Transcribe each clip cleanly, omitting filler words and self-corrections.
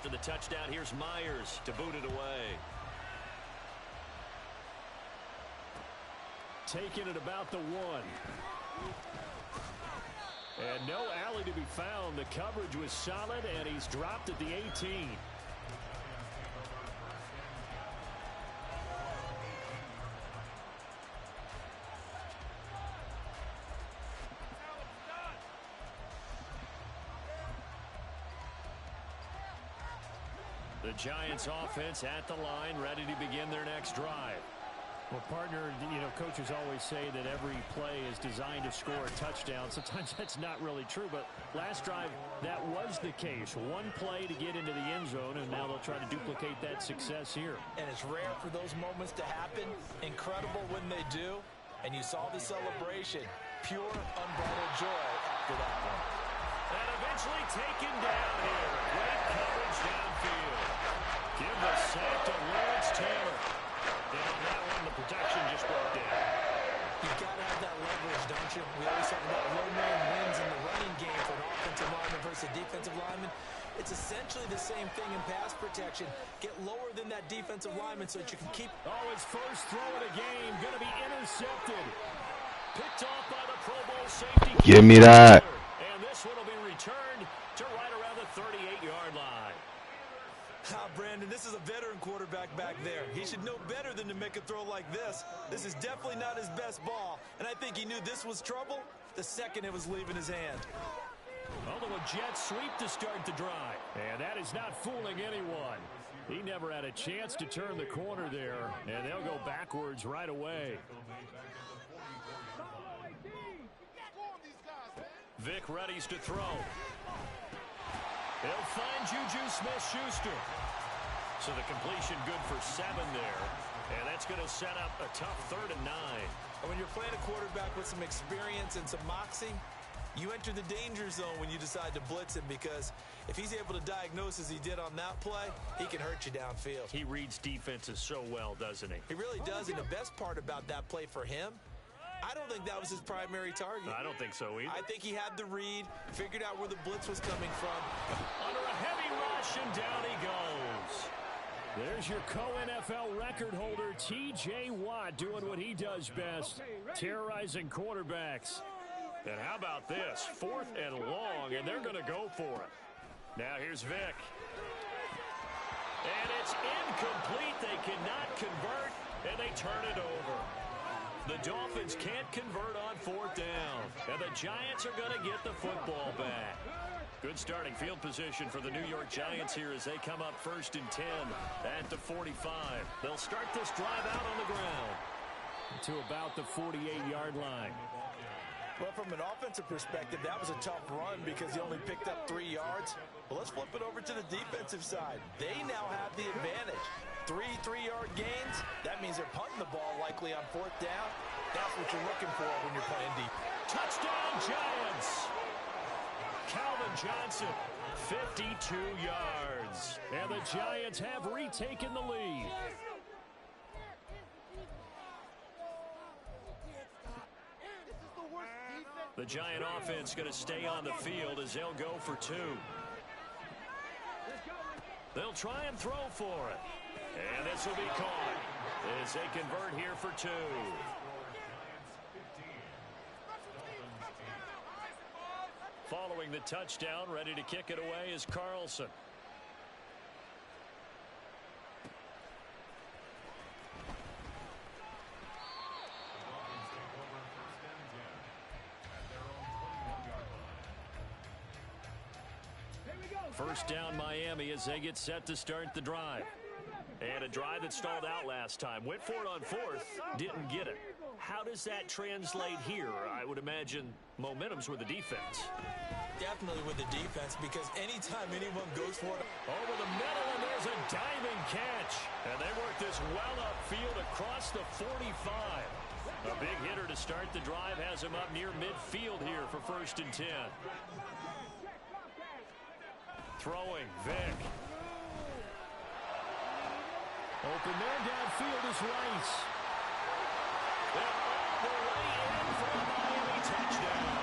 after the touchdown. Here's Myers to boot it away. Taking it about the 1. And no alley to be found. The coverage was solid, and he's dropped at the 18. The Giants offense at the line, ready to begin their next drive. Well, partner, coaches always say that every play is designed to score a touchdown. Sometimes that's not really true, but last drive, that was the case. One play to get into the end zone, and now they'll try to duplicate that success here. And it's rare for those moments to happen. Incredible when they do. And you saw the celebration. Pure, unbridled joy after that one. And eventually taken down here. Great coverage downfield. Give the sack to Lawrence Taylor. And on that one, the protection just broke down. You've got to have that leverage, don't you? We always talk about low man wins in the running game for an offensive lineman versus a defensive lineman. It's essentially the same thing in pass protection. Get lower than that defensive lineman so that you can keep... Oh, his first throw of the game going to be intercepted. Picked off by the Pro Bowl safety. Give me that. And this one will be returned to right around the 38-yard line. Brandon, this is a veteran quarterback back there. He should know better than to make a throw like this. This is definitely not his best ball, and I think he knew this was trouble the second it was leaving his hand. Although a jet sweep to start the drive. And that is not fooling anyone. He never had a chance to turn the corner there, and they'll go backwards right away. Vic readies to throw. He'll find Juju Smith-Schuster. So the completion good for 7 there. And that's going to set up a tough 3rd and 9. And when you're playing a quarterback with some experience and some moxie, you enter the danger zone when you decide to blitz him, because if he's able to diagnose as he did on that play, he can hurt you downfield. He reads defenses so well, doesn't he? He really does, and the best part about that play for him, I don't think that was his primary target. I don't think so either. I think he had the read, figured out where the blitz was coming from. Under a heavy rush, and down he goes. There's your co-NFL record holder, T.J. Watt, doing what he does best, terrorizing quarterbacks. And how about this? 4th and long, and they're going to go for it. Now here's Vic. And it's incomplete. They cannot convert, and they turn it over. The Dolphins can't convert on 4th down, and the Giants are going to get the football back. Good starting field position for the New York Giants here as they come up 1st and 10 at the 45. They'll start this drive out on the ground to about the 48-yard line. Well, from an offensive perspective, that was a tough run because he only picked up 3 yards. Well, let's flip it over to the defensive side. They now have the advantage. 3 3-yard gains. That means they're punting the ball likely on 4th down. That's what you're looking for when you're playing deep. Touchdown, Giants! Calvin Johnson, 52 yards. And the Giants have retaken the lead. The Giant offense going to stay on the field as they'll go for 2. They'll try and throw for it. And this will be caught as they convert here for 2. Following the touchdown, ready to kick it away is Carlson. First down Miami as they get set to start the drive. And a drive that stalled out last time. Went for it on 4th, didn't get it. How does that translate here? I would imagine momentum's with the defense. Definitely with the defense, because anytime anyone goes for it. Over the middle, and there's a diving catch. And they work this well upfield across the 45. A big hitter to start the drive has him up near midfield here for 1st and 10. Throwing, Vic. Open man downfield is Rice. And all the way in for a Miami touchdown.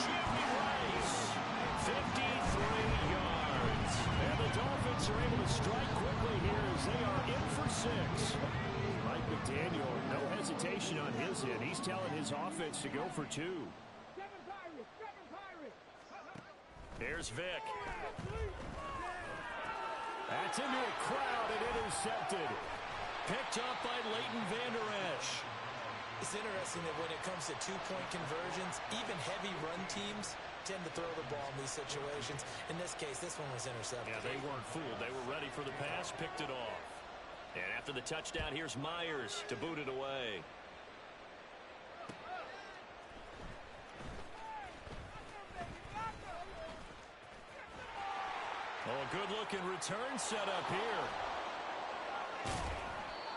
Jimmy Rice, 53 yards. And the strike quickly here as they are in for 6. Mike McDaniel, no hesitation on his end. He's telling his offense to go for 2. Here's Vick. That's into a crowd and intercepted. Picked up by Leighton Vander Esch. It's interesting that when it comes to two-point conversions, even heavy run teams tend to throw the ball in these situations. In this case, this one was intercepted. Yeah, they weren't fooled. They were ready for the pass, picked it off. And after the touchdown, here's Myers to boot it away. Oh, a good-looking return set up here.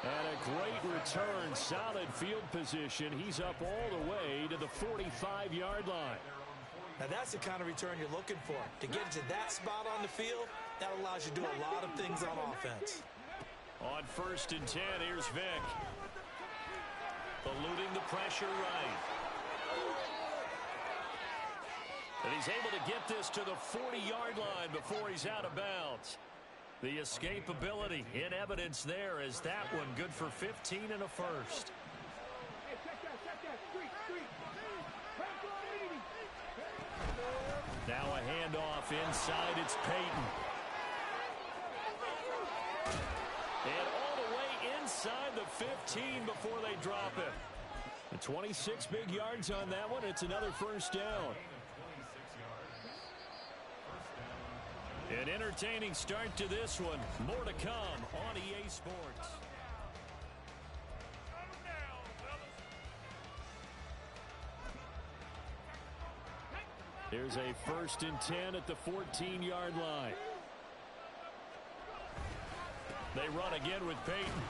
And a great return, solid field position. He's up all the way to the 45-yard line. Now that's the kind of return you're looking for. To get to that spot on the field, that allows you to do a lot of things on offense. On 1st and 10, here's Vick. Eluding the pressure right. And he's able to get this to the 40-yard line before he's out of bounds. The escapability in evidence there as that one good for 15 and a first. Now a handoff inside. It's Peyton. And all the way inside the 15 before they drop it. The 26 big yards on that one. It's another first down. An entertaining start to this one. More to come on EA Sports. Here's a 1st and 10 at the 14-yard line. They run again with Peyton.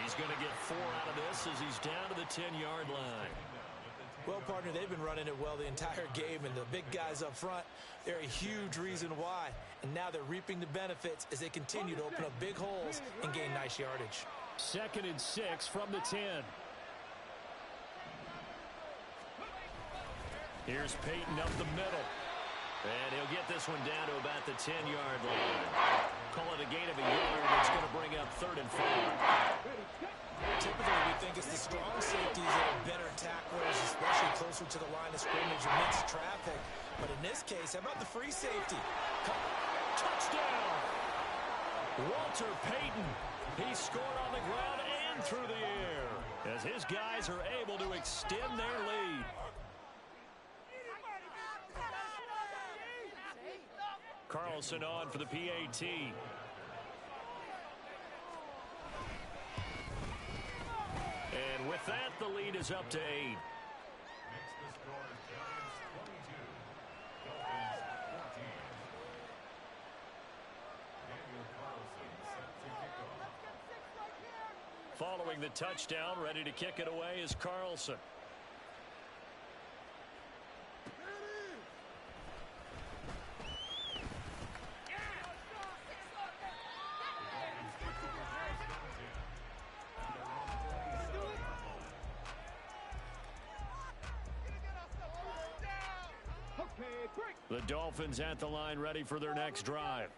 He's going to get 4 out of this as he's down to the 10-yard line. Well, partner, they've been running it well the entire game, and the big guys up front, they're a huge reason why. And now they're reaping the benefits as they continue to open up big holes and gain nice yardage. 2nd and 6 from the 10. Here's Peyton up the middle. And he'll get this one down to about the 10-yard line. Call it a gain of a yard, and it's going to bring up 3rd and 4. Typically, we think it's the strong safeties that are better tacklers, especially closer to the line of scrimmage amidst traffic. But in this case, how about the free safety? Touchdown! Walter Payton. He scored on the ground and through the air as his guys are able to extend their lead. Carlson on for the PAT. And with that, the lead is up to 8. Following the touchdown, ready to kick it away is Carlson. The Dolphins at the line ready for their next drive.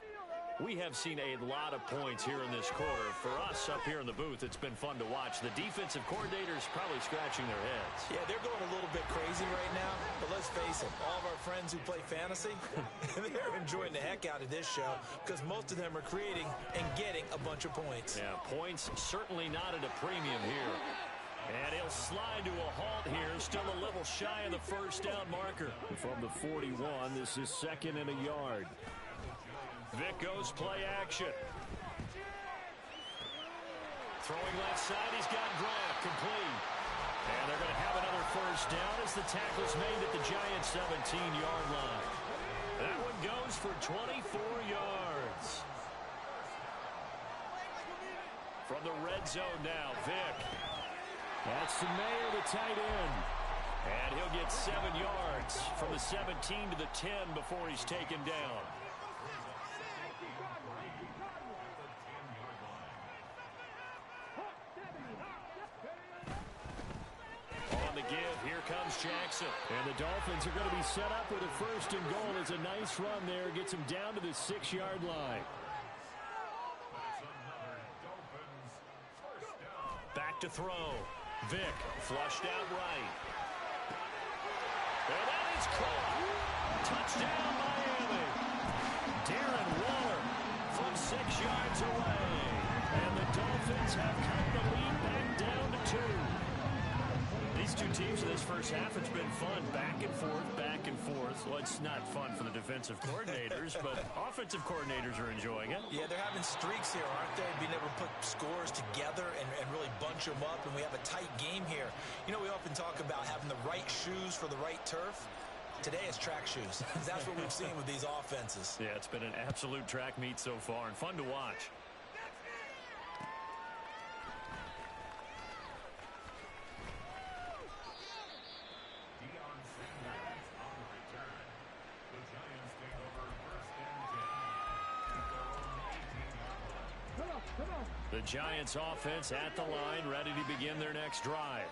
We have seen a lot of points here in this quarter. For us up here in the booth, it's been fun to watch. The defensive coordinators probably scratching their heads. Yeah, they're going a little bit crazy right now. But let's face it, all of our friends who play fantasy, they're enjoying the heck out of this show because most of them are creating and getting a bunch of points. Yeah, points certainly not at a premium here. And he'll slide to a halt here, still a little shy of the first down marker. From the 41, this is 2nd and a yard. Vick goes play action. Throwing left side, he's got Grant complete. And they're going to have another first down as the tackle's made at the Giants' 17-yard line. That one goes for 24 yards. From the red zone now, Vick. That's the Mayer, the tight end. And he'll get 7 yards from the 17 to the 10 before he's taken down. On the give, here comes Jackson. And the Dolphins are going to be set up with a 1st and goal. It's a nice run there. Gets him down to the 6-yard line. to throw. Vick flushed out right. And that is caught. Touchdown, Miami. Darren Waller from 6 yards away. And the Dolphins have cut the lead back down to 2. These two teams in this first half, it's been fun. Back and forth, back and forth. Well, it's not fun for the defensive coordinators, but offensive coordinators are enjoying it. Yeah, they're having streaks here, aren't they? Being able to put scores together and really bunch them up, and we have a tight game here. You know, we often talk about having the right shoes for the right turf. Today it's track shoes. That's what we've seen with these offenses. Yeah, it's been an absolute track meet so far and fun to watch. The Giants offense at the line, ready to begin their next drive.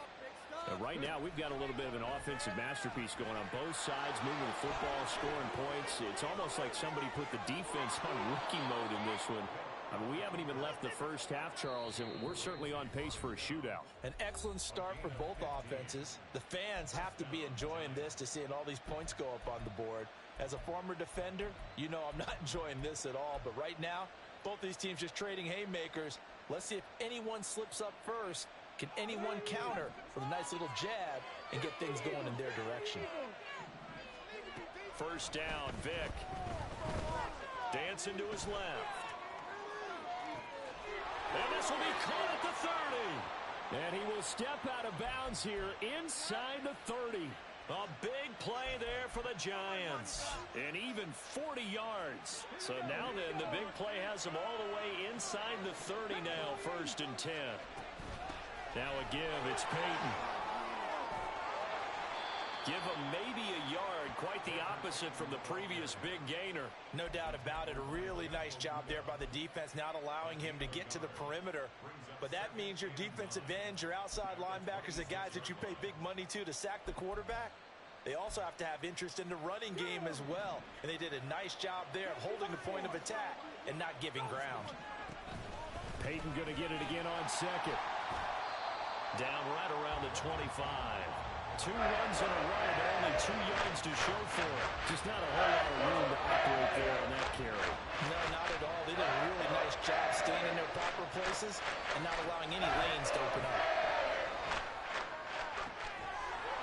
Right now, we've got a little bit of an offensive masterpiece going on both sides, moving the football, scoring points. It's almost like somebody put the defense on rookie mode in this one. I mean, we haven't even left the first half, Charles, and we're certainly on pace for a shootout. An excellent start for both offenses. The fans have to be enjoying this to seeing all these points go up on the board. As a former defender, you know I'm not enjoying this at all. But right now, both these teams just trading haymakers. Let's see if anyone slips up first. Can anyone counter with a nice little jab and get things going in their direction? First down, Vick. Dancing to his left. And this will be caught at the 30. And he will step out of bounds here inside the 30. A big play there for the Giants. And even 40 yards. So now then, the big play has them all the way inside the 30 now, 1st and 10. Now a give, it's Peyton. Give him maybe a yard, quite the opposite from the previous big gainer. No doubt about it. A really nice job there by the defense, not allowing him to get to the perimeter. But that means your defensive ends, your outside linebackers, the guys that you pay big money to sack the quarterback, they also have to have interest in the running game as well. And they did a nice job there of holding the point of attack and not giving ground. Peyton going to get it again on second. Down right around the 25. 2 runs in a row, but only 2 yards to show for it. Just not a whole lot of room to operate there on that carry. No, not at all. They did a really nice job staying in their proper places and not allowing any lanes to open up.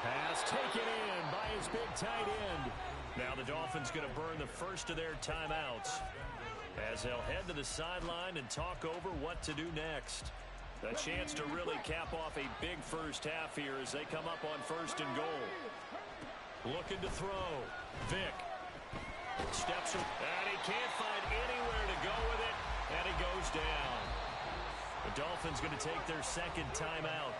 Pass taken in by his big tight end. Now the Dolphins going to burn the first of their timeouts as they'll head to the sideline and talk over what to do next. A chance to really cap off a big first half here as they come up on 1st and goal. Looking to throw. Vick steps up, and he can't find anywhere to go with it, and he goes down. The Dolphins going to take their second timeout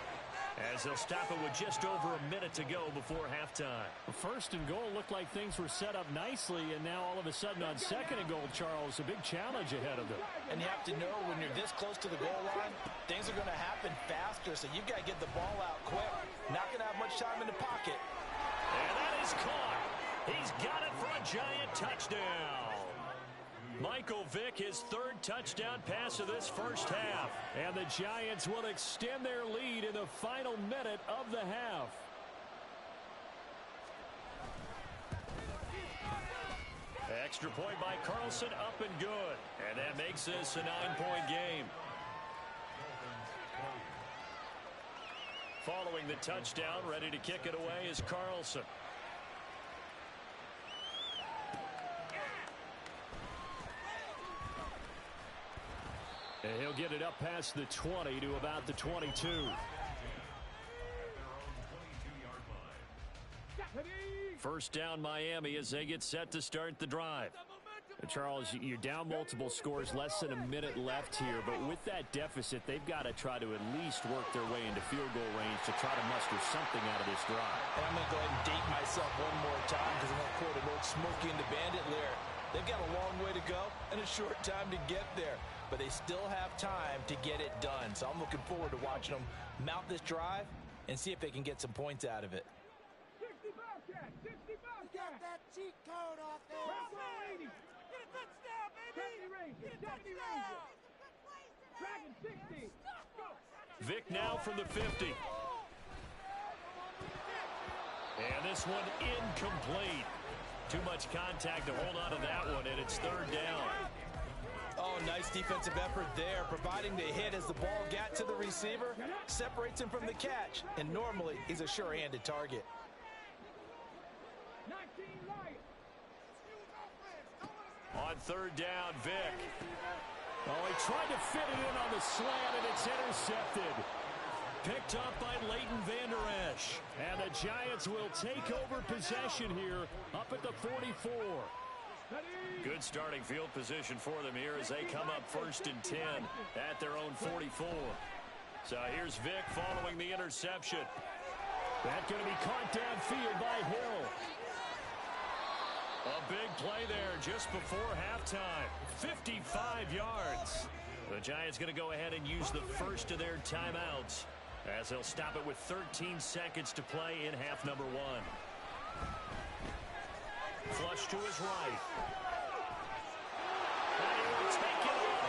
as they'll stop it with just over a minute to go before halftime. 1st and goal looked like things were set up nicely, and now all of a sudden on 2nd and goal, Charles, a big challenge ahead of them. And you have to know when you're this close to the goal line, things are going to happen faster, so you've got to get the ball out quick. Not going to have much time in the pocket. And that is caught. He's got it for a Giant touchdown. Michael Vick, his 3rd touchdown pass of this first half. And the Giants will extend their lead in the final minute of the half. Extra point by Carlson, up and good. And that makes this a 9-point game. Following the touchdown, ready to kick it away is Carlson. And he'll get it up past the 20 to about the 22. First down Miami as they get set to start the drive. Charles, you're down multiple scores, less than a minute left here, but with that deficit, they've got to try to at least work their way into field goal range to try to muster something out of this drive. And I'm going to go ahead and date myself one more time because I'm going to quote an old Smokey and the Bandit lyric. They've got a long way to go and a short time to get there, but they still have time to get it done. So I'm looking forward to watching them mount this drive and see if they can get some points out of it. 60 Bobcat! 60 Bobcat! Get that cheat code off there! Get a touchdown, baby! 70 Rangers! 70 Rangers! Dragon 60! Go! Vick now from the 50. And this one incomplete. Too much contact to hold on to that one, and it's third down. Oh, nice defensive effort there, providing the hit as the ball got to the receiver, separates him from the catch, and normally he's a sure-handed target. 19 Lions. On third down, Vick. Oh, he tried to fit it in on the slant, and it's intercepted. Picked up by Leighton Vander Esch. And the Giants will take over possession here up at the 44. Good starting field position for them here as they come up 1st and 10 at their own 44. So here's Vick following the interception. That's going to be caught downfield by Hill. A big play there just before halftime. 55 yards. The Giants going to go ahead and use the first of their timeouts as they'll stop it with 13 seconds to play in half number 1. Flush to his right. And he will take it all in.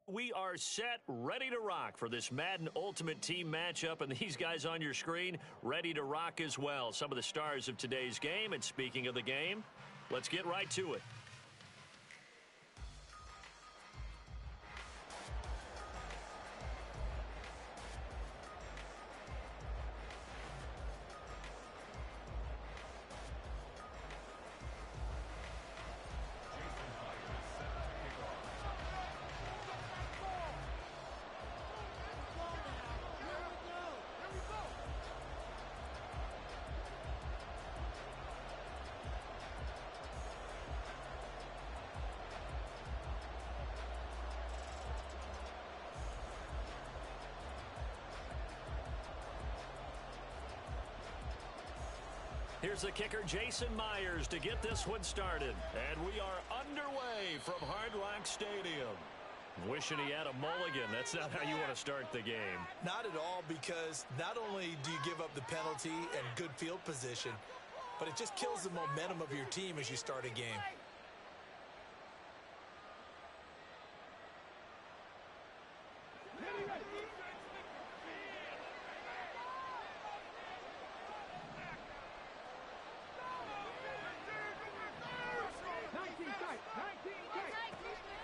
We are set, ready to rock for this Madden Ultimate Team matchup, and these guys on your screen ready to rock as well. Some of the stars of today's game, and speaking of the game, let's get right to it. Here's the kicker, Jason Myers, to get this one started. And we are underway from Hard Rock Stadium. Wishing he had a mulligan. That's not how you want to start the game. Not at all, because not only do you give up the penalty and good field position, but it just kills the momentum of your team as you start a game.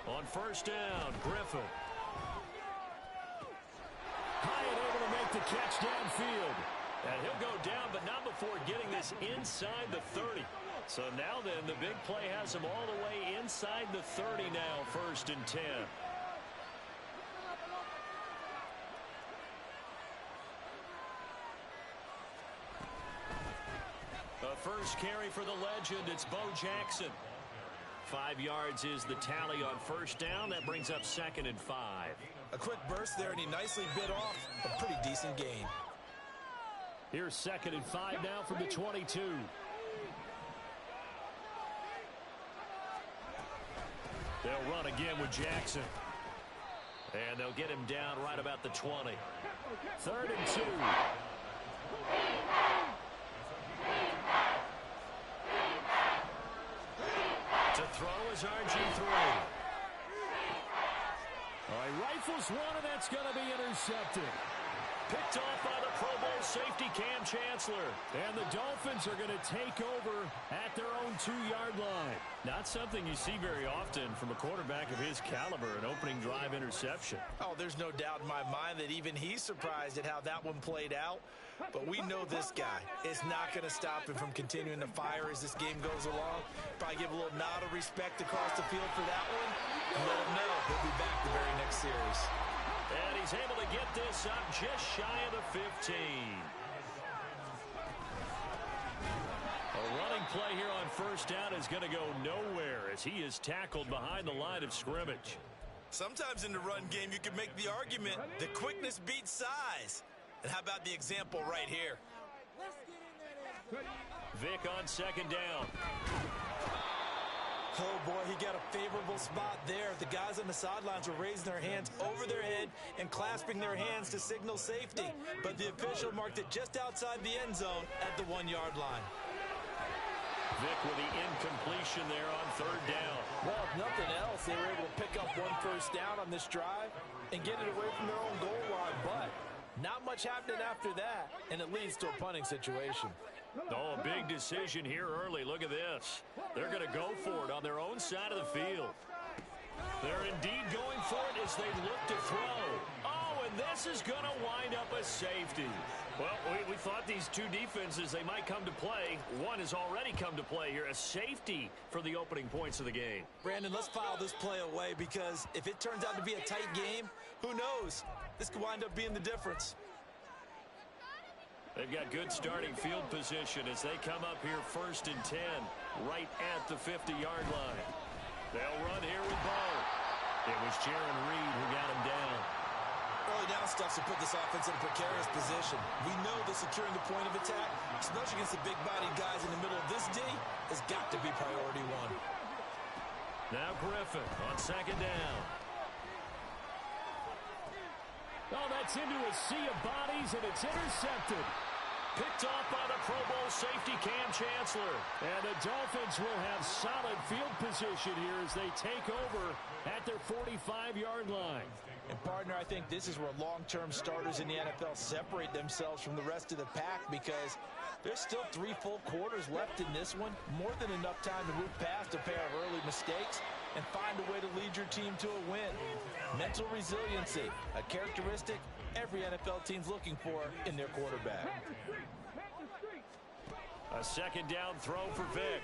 On first down, Griffin. Hyatt able to make the catch downfield. And he'll go down, but not before getting this inside the 30. So now then, the big play has him all the way inside the 30 now, 1st and 10. A first carry for the legend, it's Bo Jackson. 5 yards is the tally on first down. That brings up 2nd and 5. A quick burst there, and he nicely bit off a pretty decent gain. Here's 2nd and 5 now from the 22. They'll run again with Jackson. And they'll get him down right about the 20. 3rd and 2. To throw is RG3. All right, rifles one, and that's going to be intercepted. Picked off by the Pro Bowl safety Cam Chancellor. And the Dolphins are going to take over at their own 2-yard line. Not something you see very often from a quarterback of his caliber, an opening drive interception. Oh, there's no doubt in my mind that even he's surprised at how that one played out. But we know this guy is not going to stop him from continuing to fire as this game goes along. Probably give a little nod of respect across the field for that one. And let him know he'll be back the very next series. And he's able to get this up just shy of the 15. A running play here on first down is going to go nowhere as he is tackled behind the line of scrimmage. Sometimes in the run game, you can make the argument that quickness beats size. And how about the example right here? Vic on 2nd down. Oh, boy, he got a favorable spot there. The guys on the sidelines were raising their hands over their head and clasping their hands to signal safety. But the official marked it just outside the end zone at the 1-yard line. Vic with the incompletion there on 3rd down. Well, if nothing else, they were able to pick up 1 first down on this drive and get it away from their own goal line. But not much happening after that, and it leads to a punting situation. Oh, a big decision here early. Look at this. They're going to go for it on their own side of the field. They're indeed going for it as they look to throw. Oh, and this is going to wind up a safety. Well, we thought these two defenses, they might come to play. One has already come to play here. A safety for the opening points of the game. Brandon, let's file this play away because if it turns out to be a tight game, who knows? This could wind up being the difference. They've got good starting field position as they come up here 1st and 10, right at the 50-yard line. They'll run here with Bo. It was Jaron Reed who got him down. Early down stuff to put this offense in a precarious position. We know that securing the point of attack, especially against the big-bodied guys in the middle of this D, has got to be priority 1. Now Griffin on 2nd down. Oh, that's into a sea of bodies, and it's intercepted. Picked off by the Pro Bowl safety Cam Chancellor. And the Dolphins will have solid field position here as they take over at their 45-yard line. And, partner, I think this is where long-term starters in the NFL separate themselves from the rest of the pack because there's still 3 full quarters left in this one. More than enough time to move past a pair of early mistakes and find a way to lead your team to a win. Mental resiliency, a characteristic every NFL team's looking for in their quarterback. A 2nd down throw for Vic.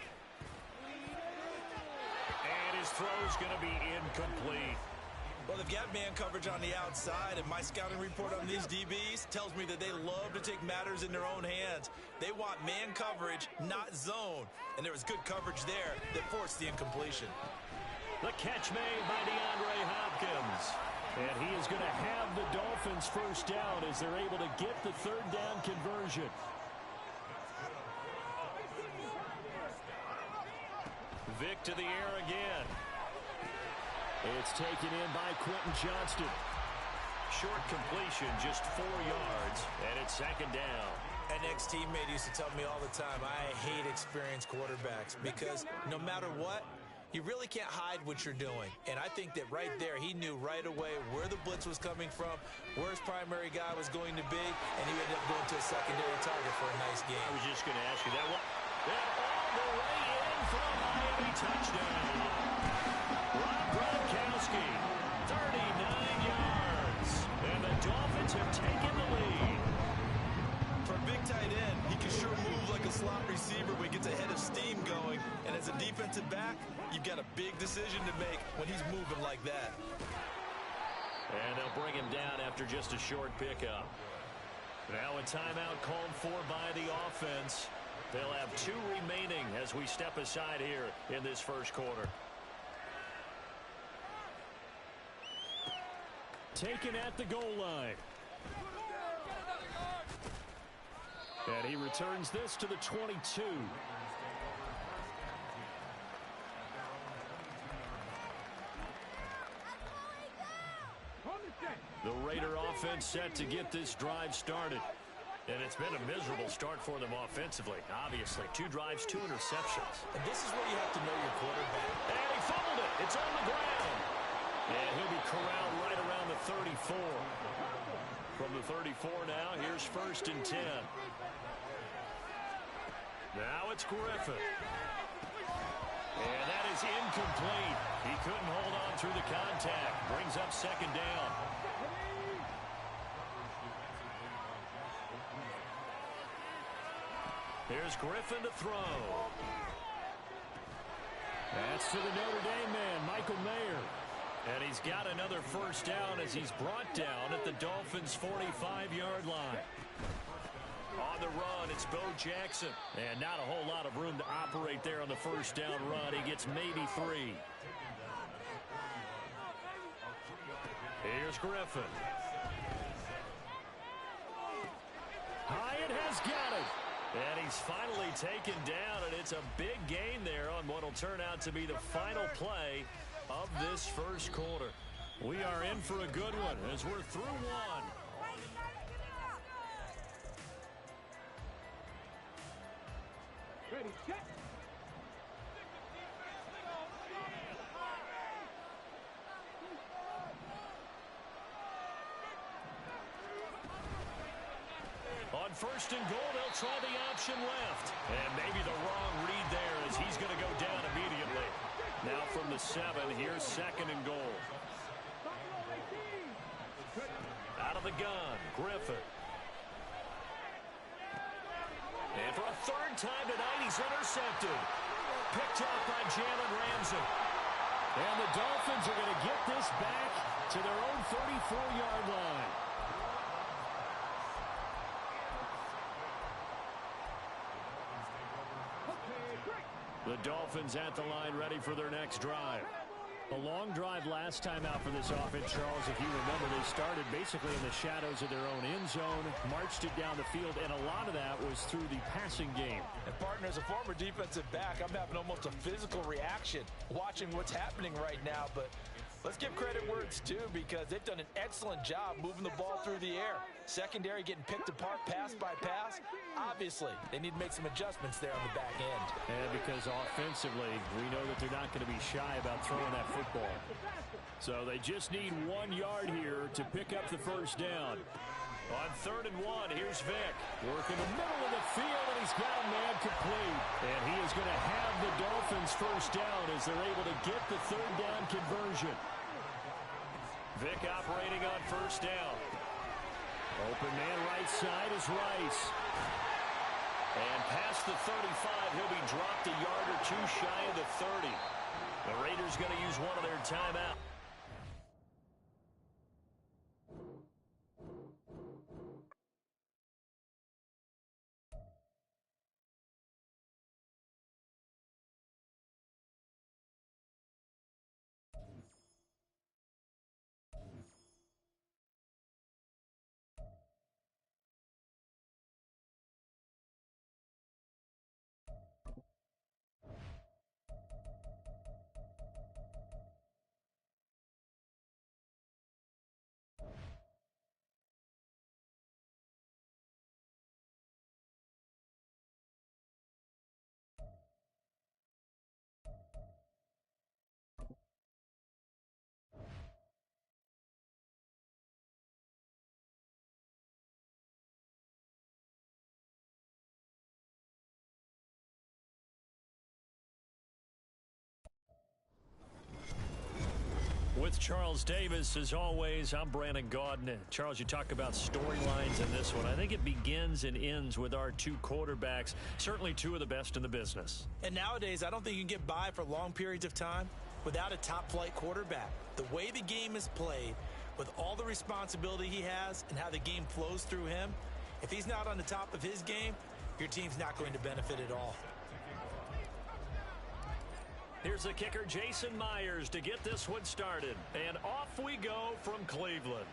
And his throw's going to be incomplete. Well, they've got man coverage on the outside, and my scouting report on these DBs tells me that they love to take matters in their own hands. They want man coverage, not zone. And there was good coverage there that forced the incompletion. The catch made by DeAndre Hopkins. And he is going to have the Dolphins first down as they're able to get the 3rd down conversion. Vic to the air again. It's taken in by Quentin Johnston. Short completion, just 4 yards, and it's second down. An ex-teammate used to tell me all the time, I hate experienced quarterbacks because no matter what, you really can't hide what you're doing. And I think that right there, he knew right away where the blitz was coming from, where his primary guy was going to be, and he ended up going to a secondary target for a nice game. I was just going to ask you that one. And all the way in for a Miami touchdown. Rob Gronkowski, 39 yards. And the Dolphins have taken the lead. For a big tight end, he can sure move like a slot receiver when he gets a head of steam going. And as a defensive back, you've got a big decision to make when he's moving like that. And they'll bring him down after just a short pickup. Now a timeout called for by the offense. They'll have 2 remaining as we step aside here in this first quarter. Taken at the goal line. And he returns this to the 22. The Raider offense set to get this drive started. And it's been a miserable start for them offensively, obviously. 2 drives, 2 interceptions. And this is where you have to know your quarterback. And he fumbled it. It's on the ground. And he'll be corralled right around the 34. From the 34 now, here's 1st and 10. Now it's Griffin. And that is incomplete. He couldn't hold on through the contact. Brings up 2nd down. Here's Griffin to throw. That's to the Notre Dame man, Michael Mayer. And he's got another 1st down as he's brought down at the Dolphins' 45-yard line. On the run, it's Bo Jackson. And not a whole lot of room to operate there on the 1st down run. He gets maybe 3. Here's Griffin. Hyatt has got it. And he's finally taken down, and it's a big gain there on what will turn out to be the final play of this first quarter. We are in for a good one as we're through 1. Ready, set. On 1st and goal, they'll try the option left. And maybe the wrong read there as he's going to go down immediately. Now from the 7, here's 2nd and goal. Out of the gun, Griffin. And for a 3rd time tonight, he's intercepted. Picked up by Jalen Ramsey. And the Dolphins are going to get this back to their own 34-yard line. The Dolphins at the line ready for their next drive. A long drive last time out for this offense, Charles. If you remember, they started basically in the shadows of their own end zone, marched it down the field, and a lot of that was through the passing game. And partner, as a former defensive back, I'm having almost a physical reaction watching what's happening right now. But let's give credit where it's due because they've done an excellent job moving the ball through the air. Secondary getting picked apart pass by pass. Obviously, they need to make some adjustments there on the back end. And because offensively, we know that they're not going to be shy about throwing that football. So they just need 1 yard here to pick up the 1st down. On 3rd and 1, here's Vic. Working the middle of the field, and he's got a man complete. And he is going to have the Dolphins 1st down as they're able to get the 3rd down conversion. Vic operating on 1st down. Open man right side is Rice. And past the 35, he'll be dropped a yard or 2 shy of the 30. The Raiders going to use one of their timeouts. With Charles Davis, as always, I'm Brandon Gaudin. Charles, you talk about storylines in this one. I think it begins and ends with our two quarterbacks, certainly two of the best in the business. And nowadays, I don't think you can get by for long periods of time without a top-flight quarterback. The way the game is played, with all the responsibility he has and how the game flows through him, if he's not on the top of his game, your team's not going to benefit at all. Here's the kicker, Jason Myers, to get this one started. And off we go from Cleveland.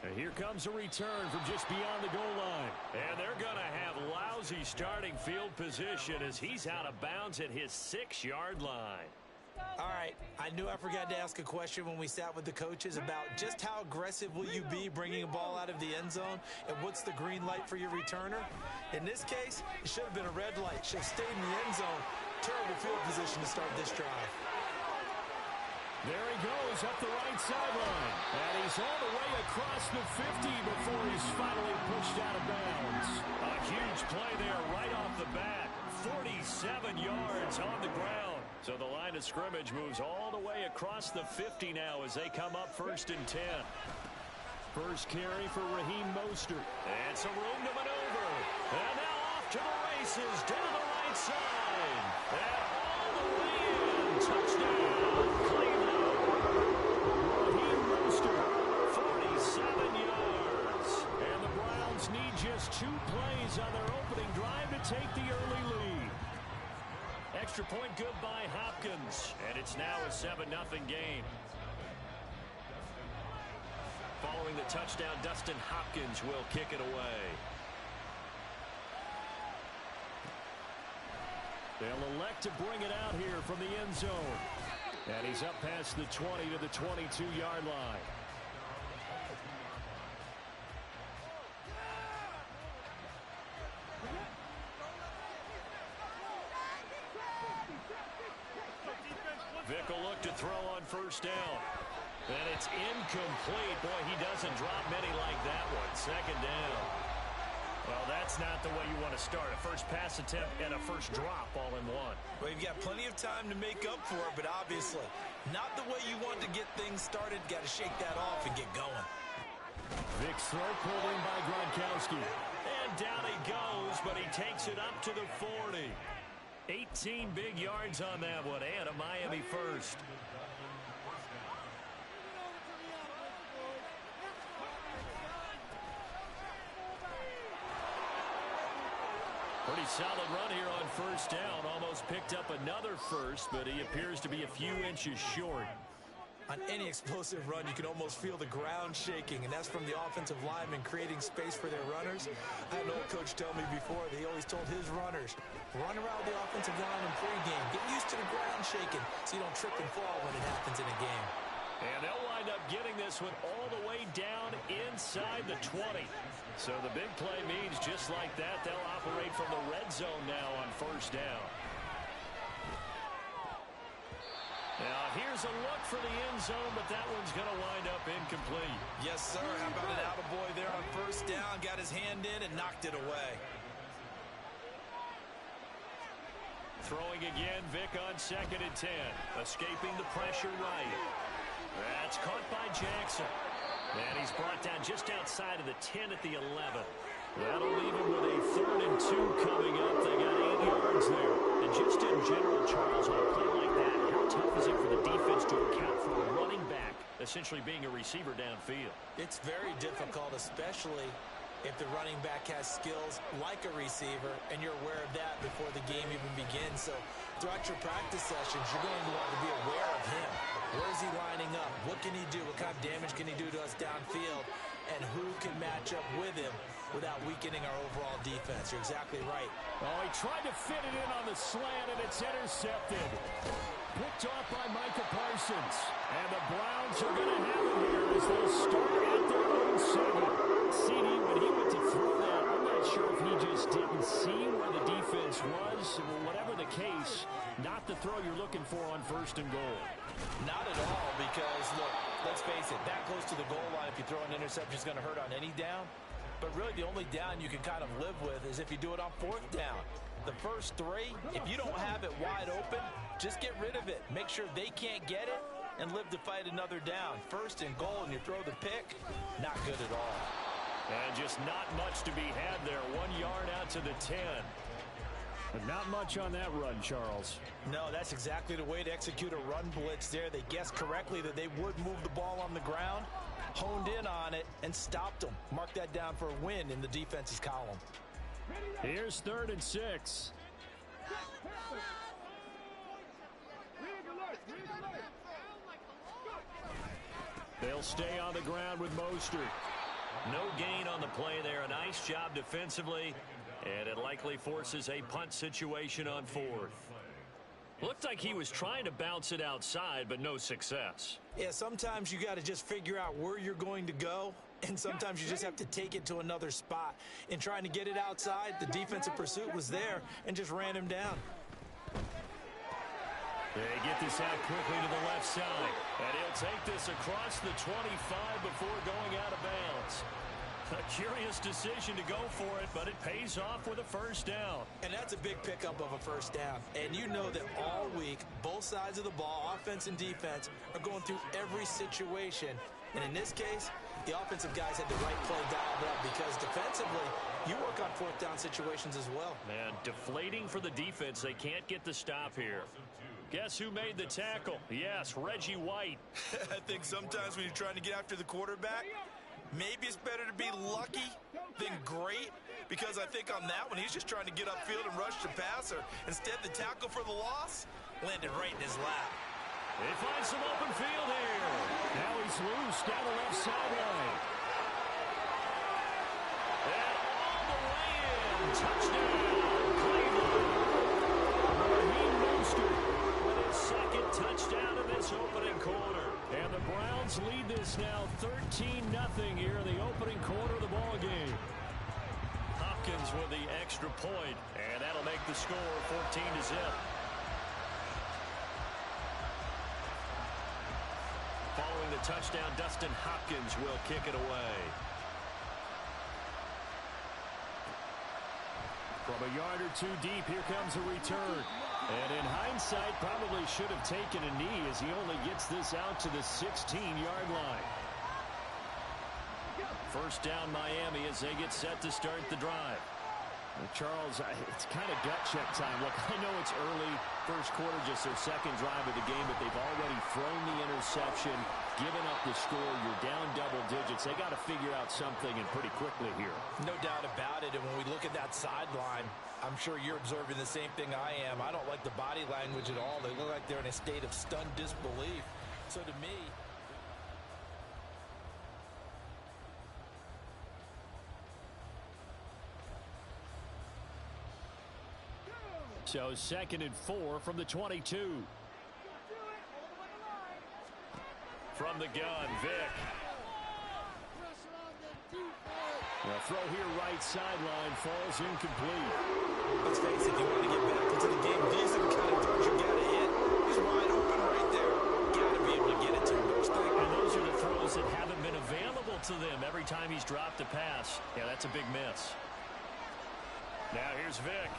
And here comes a return from just beyond the goal line. And they're going to have lousy starting field position as he's out of bounds at his 6-yard line. All right, I knew I forgot to ask a question when we sat with the coaches about just how aggressive will you be bringing a ball out of the end zone, and what's the green light for your returner? In this case, it should have been a red light. Should have stayed in the end zone. Terrible field position to start this drive. There he goes up the right sideline. And he's all the way across the 50 before he's finally pushed out of bounds. A huge play there right off the bat. 47 yards on the ground. So the line of scrimmage moves all the way across the 50 now as they come up 1st and 10. First carry for Raheem Mostert. And some room to maneuver. And now off to the races down the right side. And all the way in. Touchdown, Cleveland. Raheem Mostert. 47 yards. And the Browns need just 2 plays on their opening drive to take the early lead. Extra point good by Hopkins. And it's now a 7-0 game. Following the touchdown, Dustin Hopkins will kick it away. They'll elect to bring it out here from the end zone. And he's up past the 20 to the 22-yard line. Vic will look to throw on 1st down. And it's incomplete. Boy, he doesn't drop many like that one. 2nd down. Well, that's not the way you want to start. A first pass attempt and a first drop all in one. Well, you've got plenty of time to make up for it, but obviously not the way you want to get things started. Got to shake that off and get going. Vic's throw pulled in by Gronkowski. And down he goes, but he takes it up to the 40. 18 big yards on that one, and a Miami first. Pretty solid run here on 1st down. Almost picked up another first, but he appears to be a few inches short. On any explosive run, you can almost feel the ground shaking, and that's from the offensive linemen creating space for their runners. I had an old coach tell me before that he always told his runners, run around the offensive line in pregame. Get used to the ground shaking so you don't trip and fall when it happens in a game. And they'll wind up getting this one all the way down inside the 20. So the big play means just like that, they'll operate from the red zone now on 1st down. Now, here's a look for the end zone, but that one's going to wind up incomplete. Yes, sir. How about an attaboy there on 1st down? Got his hand in and knocked it away. Throwing again, Vic on 2nd and 10. Escaping the pressure right. That's caught by Jackson. And he's brought down just outside of the 10 at the 11. That'll leave him with a 3rd and 2 coming up. They got 8 yards there. And just in general, Charles, on a play like that, how tough is it for the defense to account for a running back essentially being a receiver downfield? It's very difficult, especially if the running back has skills like a receiver, and you're aware of that before the game even begins. So throughout your practice sessions, you're going to want to be aware of him. Where is he lining up? What can he do? What kind of damage can he do to us downfield? And who can match up with him without weakening our overall defense? You're exactly right. Oh, he tried to fit it in on the slant, and it's intercepted. Picked off by Micah Parsons. And the Browns are going to have it here as they start at their own 7. CD, when he went to throw that, I'm not sure if he just didn't see where the defense was. Whatever the case, not the throw you're looking for on 1st and goal. Not at all, because, look, let's face it, that close to the goal line, if you throw an interception, is going to hurt on any down. But really, the only down you can kind of live with is if you do it on 4th down. The first 3, if you don't have it wide open, just get rid of it. Make sure they can't get it, and live to fight another down. First and goal, and you throw the pick. Not good at all. And just not much to be had there. 1 yard out to the 10. But not much on that run, Charles. No, that's exactly the way to execute a run blitz there. They guessed correctly that they would move the ball on the ground, honed in on it, and stopped them. Mark that down for a win in the defense's column. Here's 3rd and 6. They'll stay on the ground with Mostert. No gain on the play there. A nice job defensively, and it likely forces a punt situation on 4th. Looked like he was trying to bounce it outside, but no success. Yeah, sometimes you got to just figure out where you're going to go, and sometimes you just have to take it to another spot. In trying to get it outside, the defensive pursuit was there and just ran him down. They get this out quickly to the left side. And he'll take this across the 25 before going out of bounds. A curious decision to go for it, but it pays off with a first down. And that's a big pickup of a first down. And you know that all week, both sides of the ball, offense and defense, are going through every situation. And in this case, the offensive guys had the right play dialed up because defensively, you work on 4th down situations as well. Man, deflating for the defense. They can't get the stop here. Guess who made the tackle? Yes, Reggie White. I think sometimes when you're trying to get after the quarterback, maybe it's better to be lucky than great, because I think on that one, he's just trying to get upfield and rush the passer. Instead, the tackle for the loss landed right in his lap. They find some open field here. Now he's loose down the left sideline. And all the way in. Touchdown, Cleveland. Raheem Mostert. Second touchdown in this opening quarter. And the Browns lead this now 13-0 here in the opening quarter of the ball game. Hopkins with the extra point, and that'll make the score 14-0. Following the touchdown, Dustin Hopkins will kick it away. From a yard or two deep, here comes a return. And in hindsight, probably should have taken a knee as he only gets this out to the 16-yard line. First down, Miami, as they get set to start the drive. Well, Charles, it's kind of gut check time. Look, I know it's early, first quarter, just their second drive of the game, but they've already thrown the interception, given up the score. You're down double digits. They got to figure out something, and pretty quickly here. No doubt about it. And when we look at that sideline, I'm sure you're observing the same thing I am. I don't like the body language at all. They look like they're in a state of stunned disbelief. So to me, so 2nd and 4 from the 22. From the gun, Vic. The throw here right sideline falls incomplete. let's face it, if you want to get back into the game, these are the kind of throws you got to hit. He's wide open right there. Got to be able to get it to him. And those are the throws that haven't been available to them every time he's dropped a pass. Yeah, that's a big miss. Now here's Vic.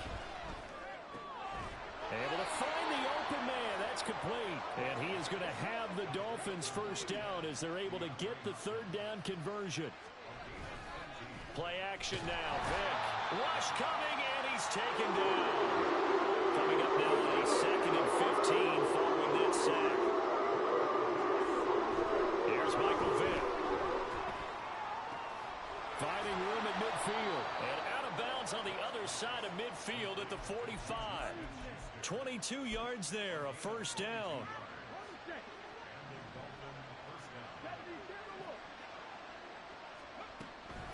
Able to find the open man. That's complete. And he is going to have the Dolphins first down as they're able to get the 3rd down conversion. Play action now. Vic. Rush coming, and he's taken down. Coming up now on a 2nd and 15 following that sack. Here's Michael Vick. Finding room at midfield. And out of bounds on the other side of midfield at the 45. 22 yards there, a first down.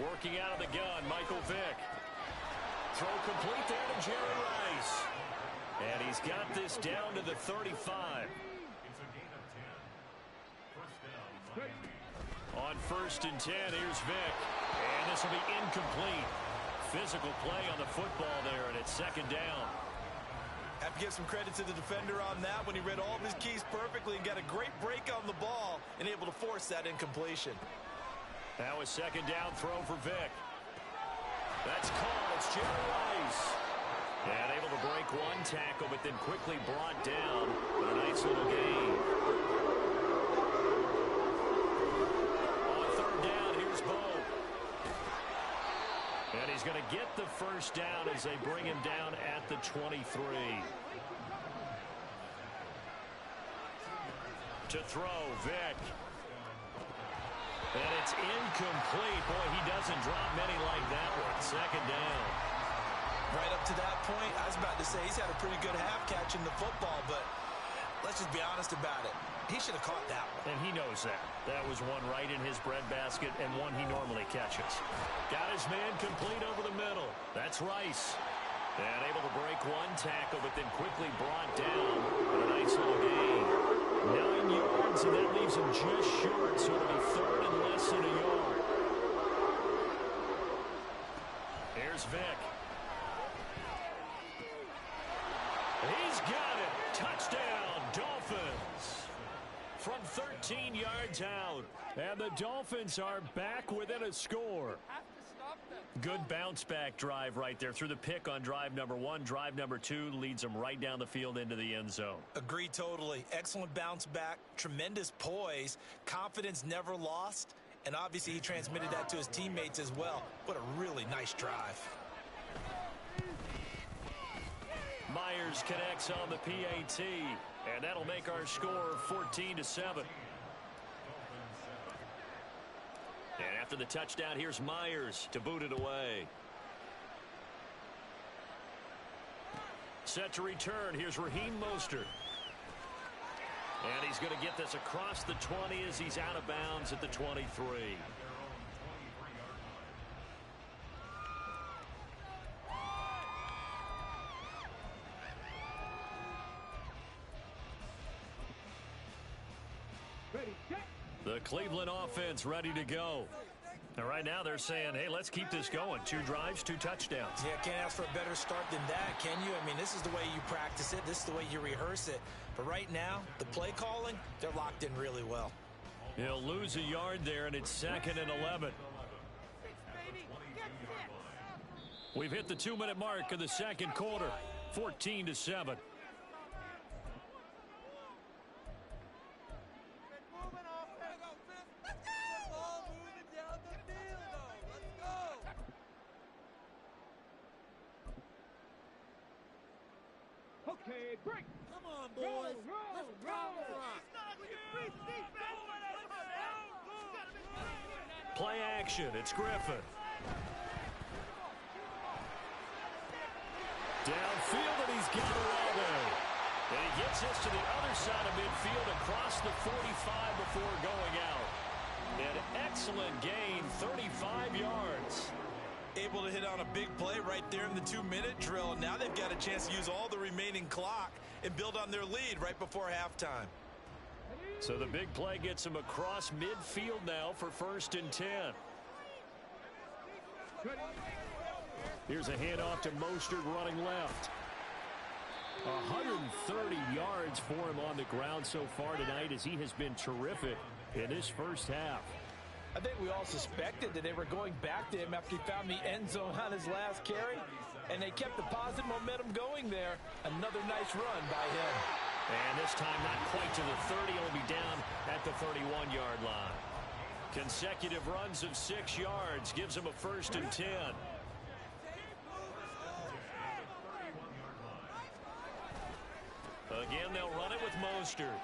Working out of the gun, Michael Vick. Throw complete there to Jerry Rice. And he's got this down to the 35. On 1st and 10, here's Vick. And this will be incomplete. Physical play on the football there, and it's 2nd down. Have to give some credit to the defender on that when he read all of his keys perfectly and got a great break on the ball and able to force that incompletion. Now a 2nd down throw for Vick. That's called. It's Jerry Rice. And able to break one tackle, but then quickly brought down with a nice little gain. Bo. And he's going to get the first down as they bring him down at the 23. To throw, Vick. And it's incomplete. Boy, he doesn't drop many like that one. Second down. Right up to that point, I was about to say he's had a pretty good half catching the football, but let's just be honest about it. He should have caught that one. And he knows that. That was one right in his breadbasket and one he normally catches. Got his man complete over the middle. That's Rice. And able to break one tackle, but then quickly brought down for a nice little gain. 9 yards, and that leaves him just short, so it'll be third and less than a yard. Here's Vick. He's got it. Touchdown, Dolphins. From 13 yards out. And the Dolphins are back within a score. Good bounce-back drive right there through the pick on drive number 1. Drive number 2 leads them right down the field into the end zone. Agree totally. Excellent bounce back, tremendous poise, confidence never lost, and obviously he transmitted that to his teammates as well. What a really nice drive. Myers connects on the PAT, and that'll make our score 14-7. And after the touchdown, here's Myers to boot it away. Set to return. Here's Raheem Mostert. And he's going to get this across the 20 as he's out of bounds at the 23. The Cleveland offense ready to go. And right now they're saying, hey, let's keep this going. 2 drives, 2 touchdowns. Yeah, can't ask for a better start than that, can you? I mean, this is the way you practice it. This is the way you rehearse it. But right now, the play calling, they're locked in really well. He'll lose a yard there, and it's 2nd and 11. We've hit the 2-minute mark of the second quarter. 14-7. Okay, break. Come on, boys. Let's roll. Play action. It's Griffin. Downfield, and he's got Olave. And he gets this to the other side of midfield across the 45 before going out. An excellent gain, 35 yards. Able to hit on a big play right there in the 2-minute drill. Now they've got a chance to use all the remaining clock and build on their lead right before halftime. So the big play gets him across midfield now for 1st and 10. Here's a handoff to Mostert running left. 130 yards for him on the ground so far tonight as he has been terrific in this first half. I think we all suspected that they were going back to him after he found the end zone on his last carry, and they kept the positive momentum going there. Another nice run by him. And this time not quite to the 30. He'll be down at the 31-yard line. Consecutive runs of 6 yards gives him a 1st and 10. Again, they'll run it with Mostert.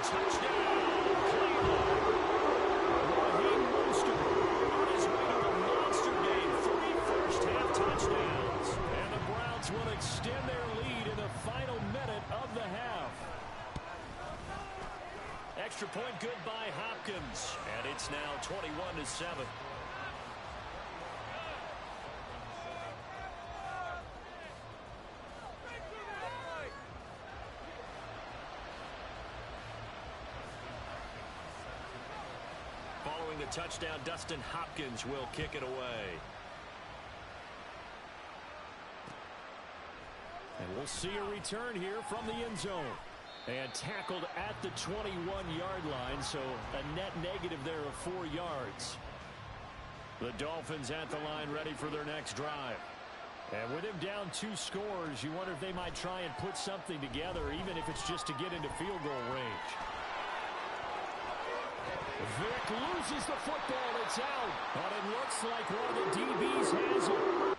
Touchdown, Cleveland. Raheem Mostert on his way to a monster game. 3 first-half touchdowns. And the Browns will extend their lead in the final minute of the half. Extra point good by Hopkins. And it's now 21-7. Following the touchdown, Dustin Hopkins will kick it away. And we'll see a return here from the end zone. And tackled at the 21-yard line, so a net negative there of 4 yards. The Dolphins at the line ready for their next drive. And with him down 2 scores, you wonder if they might try and put something together, even if it's just to get into field goal range. Vick loses the football. It's out. But it looks like one of the DBs has it.